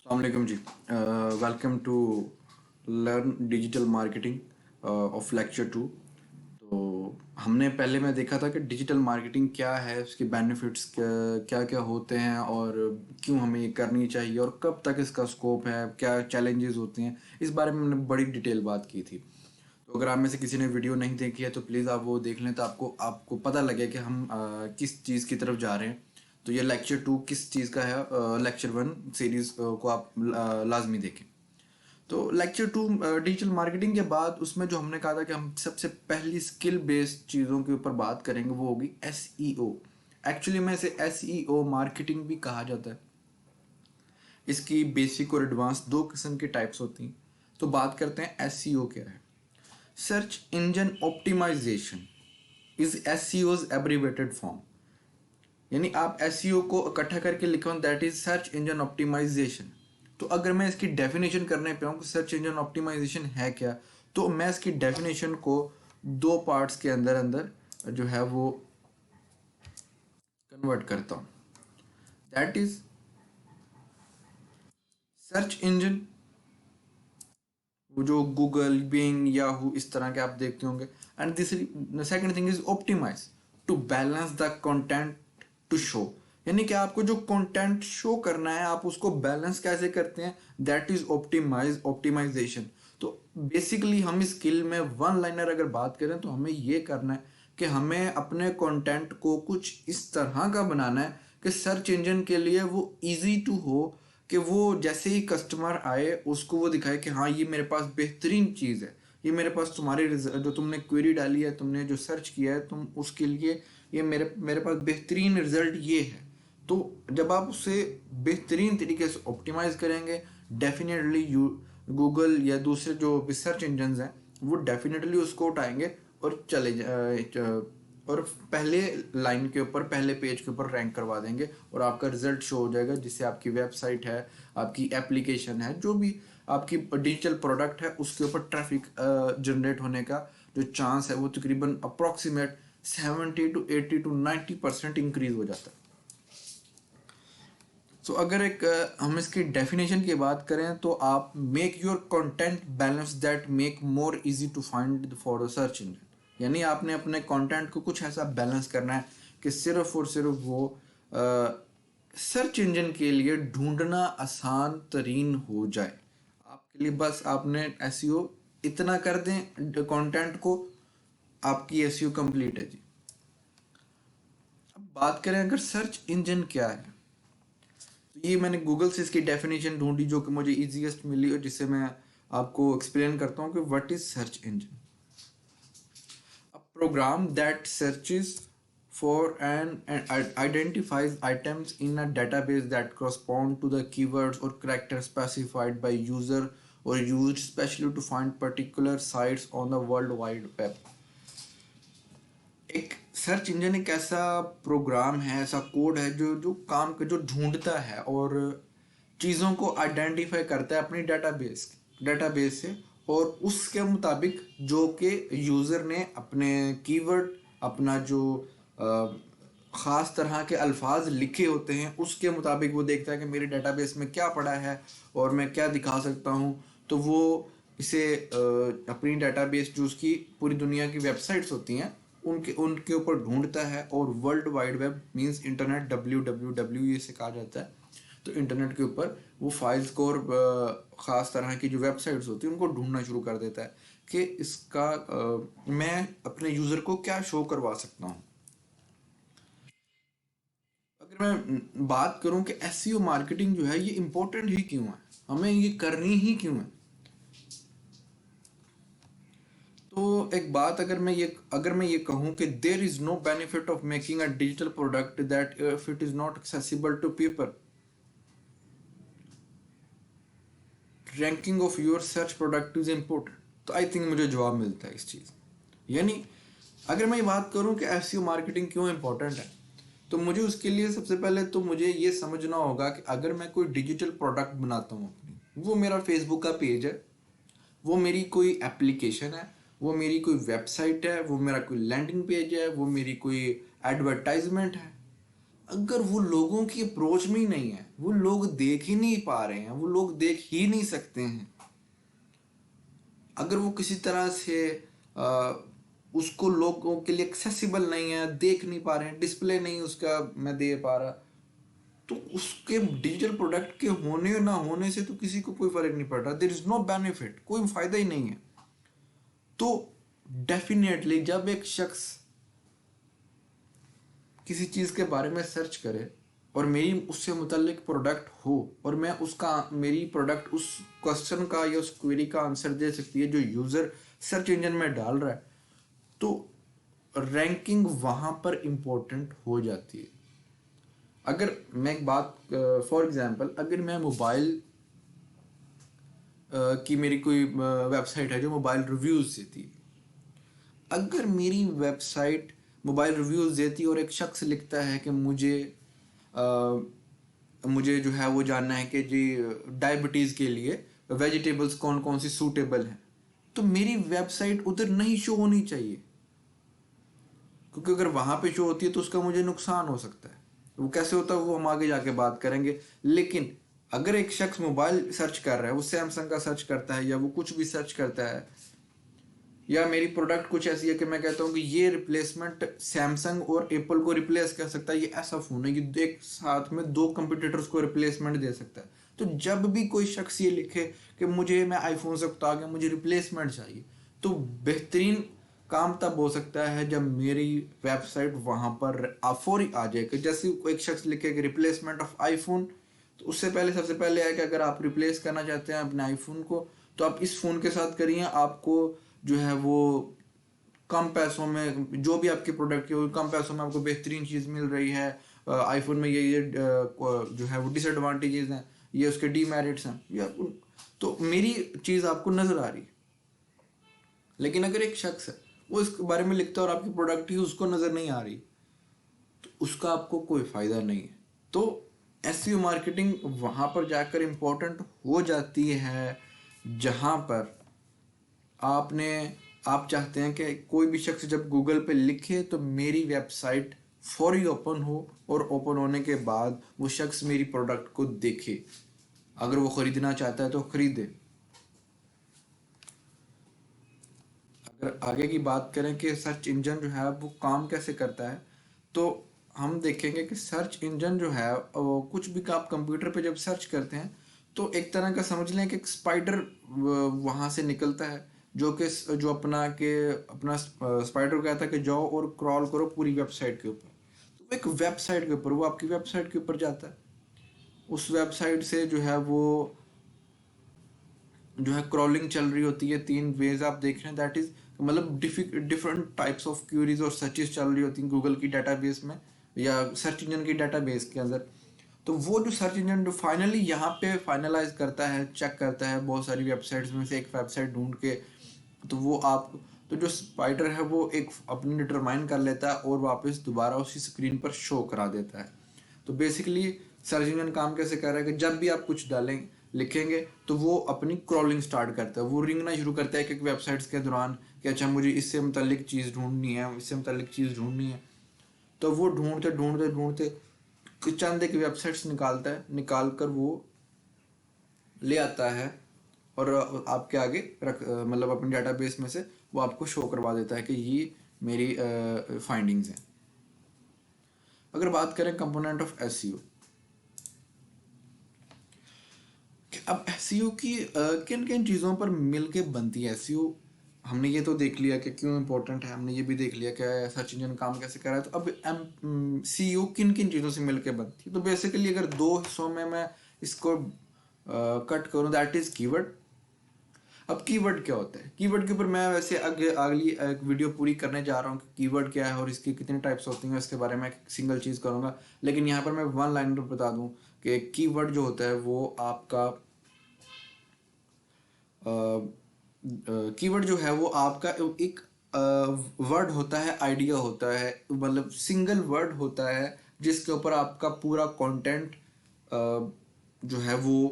Assalamualaikum जी। Welcome to learn digital marketing of lecture 2। तो हमने पहले में देखा था कि डिजिटल मार्केटिंग क्या है, उसके बेनिफिट्स क्या क्या होते हैं और क्यों हमें ये करनी चाहिए और कब तक इसका स्कोप है, क्या चैलेंजेस होते हैं। इस बारे में हमने बड़ी डिटेल बात की थी। तो अगर आप में से किसी ने वीडियो नहीं देखी है तो प्लीज़ आप वो देख लें, तो आपको आपको पता लगे कि हम किस चीज़ की तरफ जा रहे हैं। तो ये लेक्चर 2 किस चीज़ का है, लेक्चर 1 सीरीज़ को आप लाजमी देखें। तो लेक्चर 2 डिजिटल मार्केटिंग के बाद उसमें जो हमने कहा था कि हम सबसे पहली स्किल बेस्ड चीज़ों के ऊपर बात करेंगे, वो होगी SEO। एक्चुअली में इसे SEO मार्केटिंग भी कहा जाता है। इसकी बेसिक और एडवांस दो किस्म की टाइप्स होती हैं। तो बात करते हैं SEO क्या है। Search engine optimisation is SEO's abbreviated form. यानी आप SEO को इकट्ठा करके लिखो, that is search engine optimisation. तो अगर मैं इसकी डेफिनेशन करने पे हूँ कि सर्च इंजन ऑप्टिमाइजेशन है क्या, तो मैं इसकी डेफिनेशन को दो पार्ट्स के अंदर अंदर जो है वो कन्वर्ट करता हूँ। दैट इज सर्च इंजन, वो जो गूगल, बिंग, याहू इस तरह के आप देखते होंगे। And this second thing is optimise to balance the content to show. यानी कि आपको जो कंटेंट शो करना है आप उसको बैलेंस कैसे करते हैं, दैट इज ऑप्टिमाइजेशन। तो बेसिकली हम इस स्किल में वन लाइनर अगर बात करें तो हमें ये करना है कि हमें अपने कंटेंट को कुछ इस तरह का बनाना है कि सर्च इंजन के लिए वो इजी टू हो, कि वो जैसे ही कस्टमर आए उसको वो दिखाए कि हाँ ये मेरे पास बेहतरीन चीज़ है, ये मेरे पास तुम्हारी जो तुमने क्वेरी डाली है, तुमने जो सर्च किया है तुम उसके लिए, ये मेरे मेरे पास बेहतरीन रिजल्ट ये है। तो जब आप उसे बेहतरीन तरीके से ऑप्टिमाइज करेंगे, डेफिनेटली यू गूगल या दूसरे जो रिसर्च इंजन हैं वो डेफिनेटली उसको उठाएंगे और और पहले लाइन के ऊपर, पहले पेज के ऊपर रैंक करवा देंगे और आपका रिजल्ट शो हो जाएगा, जिससे आपकी वेबसाइट है, आपकी एप्लीकेशन है, जो भी आपकी डिजिटल प्रोडक्ट है उसके ऊपर ट्रैफिक जनरेट होने का जो चांस है वो तकरीबन अप्रॉक्सीमेट 70 to 80 to 90% इंक्रीज हो जाता है। सो अगर एक हम इसकी डेफिनेशन की बात करें तो आप make your content balance that make more easy to find for the search engine. यानी आपने अपने कंटेंट को कुछ ऐसा बैलेंस करना है कि सिर्फ और सिर्फ वो सर्च इंजन के लिए ढूंढना आसान तरीन हो जाए। आपके लिए बस आपने एसईओ इतना कर दें कंटेंट को, आपकी एसईओ कंप्लीट है जी। अब बात करें अगर सर्च इंजन क्या है, तो ये मैंने गूगल से इसकी डेफिनेशन ढूंढी जो कि मुझे इजीएस्ट मिली और जिससे मैं आपको एक्सप्लेन करता हूँ कि what is search engine. A program that searches for and identifies items in a database that correspond to the keywords or characters specified by user or used specially to find particular sites on the world wide web। एक search engine एक ऐसा programme है, ऐसा code है जो जो काम जो ढूंढता है और चीज़ों को आइडेंटिफाई करता है अपनी डेटाबेस से, और उसके मुताबिक जो कि यूज़र ने अपने कीवर्ड, अपना जो ख़ास तरह के अल्फाज लिखे होते हैं उसके मुताबिक वो देखता है कि मेरे डेटाबेस में क्या पड़ा है और मैं क्या दिखा सकता हूँ। तो वो इसे अपनी डेटाबेस जो उसकी पूरी दुनिया की वेबसाइट्स होती हैं उनके उनके ऊपर ढूंढता है, और world wide web means internet, WWW इसे कहा जाता है। तो इंटरनेट के ऊपर वो फाइल्स को और ख़ास तरह की जो वेबसाइट्स होती हैं उनको ढूंढना शुरू कर देता है कि इसका मैं अपने यूज़र को क्या शो करवा सकता हूँ। अगर मैं बात करूं कि एसईओ मार्केटिंग जो है ये इम्पोर्टेंट ही क्यों है, हमें ये करनी ही क्यों है, तो एक बात अगर मैं ये कहूं कि there is no benefit of making a digital product that if it is not accessible to people, ranking of your search product is important. तो आई थिंक मुझे जवाब मिलता है इस चीज़। यानी अगर मैं ये बात करूं कि एसईओ मार्केटिंग क्यों इम्पोर्टेंट है, तो मुझे उसके लिए सबसे पहले तो मुझे ये समझना होगा कि अगर मैं कोई डिजिटल प्रोडक्ट बनाता हूँ अपनी, वो मेरा फेसबुक का पेज है, वो मेरी कोई एप्लीकेशन है, वो मेरी कोई वेबसाइट है, वो मेरा कोई लैंडिंग पेज है, वो मेरी कोई एडवर्टाइजमेंट है, اگر وہ لوگوں کی اپروچ میں ہی نہیں ہے، وہ لوگ دیکھ ہی نہیں پا رہے ہیں، وہ لوگ دیکھ ہی نہیں سکتے ہیں، اگر وہ کسی طرح سے اس کو لوگوں کے لیے ایکسیسیبل نہیں ہے، دیکھ نہیں پا رہے ہیں، ڈسپلے نہیں اس کا میں دے پا رہا، تو اس کے ڈیجیٹل پروڈکٹ کے ہونے نہ ہونے سے تو کسی کو کوئی فرق نہیں پڑ رہا. دیر از نو بینیفٹ، کوئی فائدہ ہی نہیں ہے. تو ڈیفینیٹلی جب ایک شخص کسی چیز کے بارے میں سرچ کرے اور میری اس سے متعلق پروڈکٹ ہو اور میں اس کا میری پروڈکٹ اس کوشچن کا یا اس کوئری کا آنسر دے سکتی ہے جو یوزر سرچ انجن میں ڈال رہا ہے، تو رینکنگ وہاں پر امپورٹنٹ ہو جاتی ہے. اگر میں ایک بات فار ایگزامپل، اگر میں موبائل کی میری کوئی ویب سائٹ ہے جو موبائل ریویوز دیتی، اگر میری ویب سائٹ موبائل ریویوز دیتی اور ایک شخص لکھتا ہے کہ مجھے جو ہے وہ جاننا ہے کہ جی ڈائبٹیز کے لیے ویجیٹیبلز کون کون سی سوٹیبل ہیں، تو میری ویب سائٹ ادھر نہیں شو ہونی چاہیے، کیونکہ اگر وہاں پہ شو ہوتی ہے تو اس کا مجھے نقصان ہو سکتا ہے. وہ کیسے ہوتا ہے وہ ہم آگے جا کے بات کریں گے. لیکن اگر ایک شخص موبائل سرچ کر رہا ہے، وہ سیمسنگ کا سرچ کرتا ہے یا وہ کچھ بھی سرچ کرتا ہے، یا میری پروڈکٹ کچھ ایسی ہے کہ میں کہتا ہوں کہ یہ ریپلیسمنٹ سیمسنگ اور ایپل کو ریپلیس کر سکتا ہے، یہ ایسا فون ہے یہ ایک ساتھ میں 2 کمپیٹیٹرز کو ریپلیسمنٹ دے سکتا ہے، تو جب بھی کوئی شخص یہ لکھے کہ میں آئی فون سے اکتا گیا، مجھے ریپلیسمنٹ چاہیے، تو بہترین کام تب ہو سکتا ہے جب میری ویب سائٹ وہاں پر فوری آ جائے. کہ جیسے ایک شخص لکھے کہ ریپلیسمنٹ آف آئی فون، تو اس سے پہلے سب سے پہلے ہے کہ اگر آپ ریپلیس کرنا چاہتے ہیں اپنے آئی فون کو تو آپ اس فون کے ساتھ کریے، آپ کو جو ہے وہ کم پیسوں میں جو بھی آپ کے پروڈکٹ کے کم پیسوں میں آپ کو بہترین چیز مل رہی ہے. آئی فون میں یہ جو ہے وہ ڈس ایڈوانٹیجز ہیں، یہ اس کے ڈی میرٹس ہیں، یہ تو میری چیز آپ کو نظر آ رہی ہے. لیکن اگر ایک شخص ہے وہ اس کے بارے میں لکھتا ہے اور آپ کی پروڈکٹ ہی اس کو نظر نہیں آ رہی، تو اس کا آپ کو کوئی فائدہ نہیں ہے. تو ایس ای او مارکیٹنگ وہاں پر جا کر امپورٹنٹ ہو جاتی ہے جہاں پر آپ چاہتے ہیں کہ کوئی بھی شخص جب گوگل پہ لکھے تو میری ویب سائٹ فوری اوپن ہو، اور اوپن ہونے کے بعد وہ شخص میری پروڈکٹ کو دیکھے، اگر وہ خریدنا چاہتا ہے تو خریدے. اگر آگے کی بات کریں کہ سرچ انجن جو ہے وہ کام کیسے کرتا ہے، تو ہم دیکھیں گے کہ سرچ انجن جو ہے وہ کچھ بھی آپ کمپیوٹر پہ جب سرچ کرتے ہیں تو ایک طرح کا سمجھ لیں کہ ایک اسپائڈر وہاں سے نکلتا ہے جو اپنا اسپائڈر کہتا ہے کہ جاؤ اور کرال کرو پوری ویب سائٹ کے اوپر. تو ایک ویب سائٹ کے اوپر وہ آپ کی ویب سائٹ کے اوپر جاتا ہے، اس ویب سائٹ سے جو ہے کرالنگ چل رہی ہوتی ہے. 3 ویز آپ دیکھ رہے ہیں، دیٹ از مطلب ڈفرنٹ ٹائپس آف کیوریز اور سرچز چل رہی ہوتی ہیں گوگل کی ڈیٹا بیس میں یا سرچ انجن کی ڈیٹا بیس کے اندر. تو وہ جو سرچ انجن جو فائنلی یہاں پہ فائنلائز کرتا ہے، چیک کرتا ہے بہت ساری ویب سائٹس میں سے ایک ویب سائٹ ڈھونڈ کے، تو وہ تو جو اسپائڈر ہے وہ ایک اپنی ڈٹرمائن کر لیتا ہے اور واپس دوبارہ اسی اسکرین پر شو کرا دیتا ہے. تو بیسیکلی سرچ انجن کام کیسے کر رہا ہے کہ جب بھی آپ کچھ لکھیں گے تو وہ اپنی کرالنگ سٹارٹ کرتا ہے، وہ رنگنا شروع کرتا ہے کہ ویب سائٹس کے دوران کہ اچھا مجھے اس سے متعلق چیز ڈھونڈنی ہے، اس سے متعلق چیز ڈھونڈنی ہے. تو وہ ڈھونڈتے چند ایک ویب سائٹس نکال کر وہ لے آتا ہے اور آپ کے آگے مطلب اپنی ڈیٹا بیس میں سے وہ آپ کو شو کروا دیتا ہے کہ یہ میری فائنڈنگز ہیں. اگر بات کریں کمپوننٹ آف ایس ای او، اب ایس ای او کی کن کن چیزوں پر مل کے بنتی ہے ایس ای او، ہم نے یہ تو دیکھ لیا کہ کیوں امپورٹنٹ ہے، ہم نے یہ بھی دیکھ لیا کہ سرچ انجن کام کیسے کر رہا ہے. تو اب سی ای او کن کن چیزوں سے مل کے بنتی ہے. تو بیسیکلی اگر 2 حصوں میں اس کو کٹ کروں، دیٹ از کی ورڈ. اب کی ورڈ کیا ہوتا ہے؟ کی ورڈ کے اوپر میں ویسے اگلی ایک ویڈیو پوری کرنے جا رہا ہوں کہ کی ورڈ کیا ہے اور اس کی کتنے ٹائپس ہوتی ہیں، اس کے بارے میں ایک سنگل چیز کروں گا. لیکن یہاں پر میں 1 لائن بتا دوں کہ کی ورڈ جو ہوتا ہے وہ آپ کا کی ورڈ جو ہے وہ آپ کا ایک ورڈ ہوتا ہے، آئیڈیا ہوتا ہے، مطلب سنگل ورڈ ہوتا ہے جس کے اوپر آپ کا پورا کانٹینٹ جو ہے وہ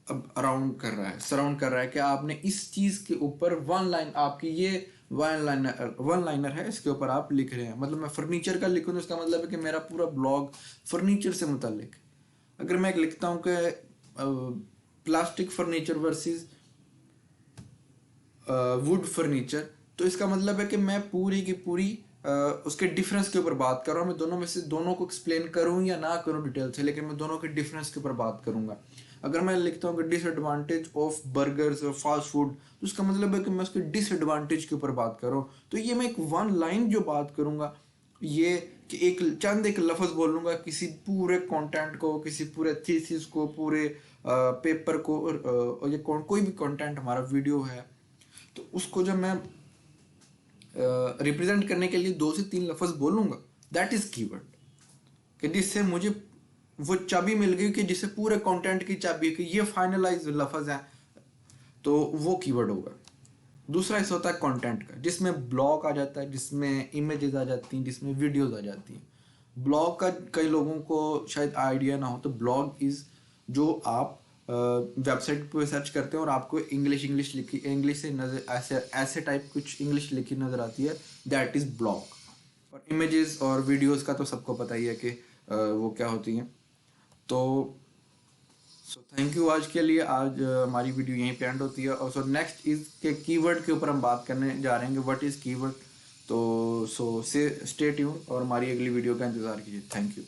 اب سراؤنڈ کر رہا ہے کہ آپ نے اس چیز کے اوپر 1 لائن آپ کی یہ वन लाइनर है, इसके ऊपर आप लिख रहे हैं, मतलब मैं फर्नीचर का लिखूँ तो इसका मतलब है कि मेरा पूरा ब्लॉग फर्नीचर से मुतालिक। अगर मैं एक लिखता हूँ कि plastic furniture versus would furniture, तो इसका मतलब है कि मैं पूरी की पूरी उसके डिफरेंस के ऊपर बात कर रहा हूँ। मैं दोनों में से दोनों को एक्सप्लेन करूँ या ना करूँ डिटेल से, लेकिन मैं दोनों के डिफरेंस के ऊपर बात करूँगा। अगर मैं लिखता हूँ कि डिसएडवांटेज ऑफ बर्गर्स और फास्ट फूड, तो उसका मतलब है कि मैं उसके डिसएडवांटेज के ऊपर बात कर रहा हूँ। तो ये मैं एक वन लाइन जो बात करूँगा, ये कि एक लफ्ज़ बोलूँगा किसी पूरे कंटेंट को, किसी पूरे थीसिस को, पूरे पेपर को, और ये कोई भी कंटेंट हमारा वीडियो है, तो उसको जब मैं रिप्रेजेंट करने के लिए 2 से 3 लफ्ज़ बोलूँगा, दैट इज़ कीवर्ड। कि जिससे मुझे वो चाबी मिल गई कि जिससे पूरे कंटेंट की चाबी कि ये फाइनलाइज लफ्ज़ है, तो वो कीवर्ड होगा। दूसरा हिस्सा होता है कंटेंट का, जिसमें ब्लॉग आ जाता है, जिसमें इमेजेस आ जाती हैं, जिसमें वीडियोस आ जाती हैं। ब्लॉग का कई लोगों को शायद आइडिया ना हो, तो ब्लॉग इज़ जो आप वेबसाइट पे सर्च करते हैं और आपको इंग्लिश लिखी, इंग्लिश से नजर ऐसे ऐसे टाइप कुछ इंग्लिश लिखी नज़र आती है, दैट इज़ ब्लॉग। और इमेजेस और वीडियोस का तो सबको पता ही है कि वो क्या होती हैं। तो सो थैंक यू आज के लिए। आज हमारी वीडियो यहीं पे एंड होती है। और सो नेक्स्ट इज के कीवर्ड के ऊपर हम बात करने जा रहे हैं, व्हाट इज़ कीवर्ड। तो सो से स्टे ट्यून और हमारी अगली वीडियो का इंतज़ार कीजिए। Thank you.